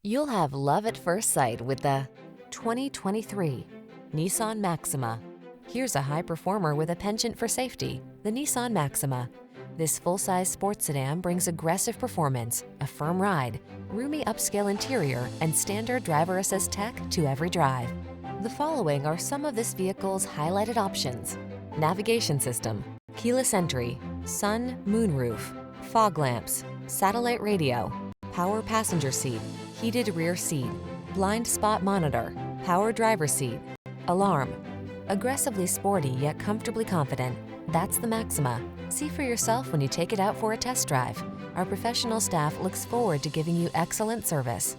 You'll have love at first sight with the 2023 Nissan Maxima. Here's a high performer with a penchant for safety, the Nissan Maxima. This full-size sports sedan brings aggressive performance, a firm ride, roomy upscale interior, and standard driver assist tech to every drive. The following are some of this vehicle's highlighted options: navigation system, keyless entry, sun, moonroof, fog lamps, satellite radio, power passenger seat, heated rear seat, blind spot monitor, power driver seat, alarm. Aggressively sporty yet comfortably confident. That's the Maxima. See for yourself when you take it out for a test drive. Our professional staff looks forward to giving you excellent service.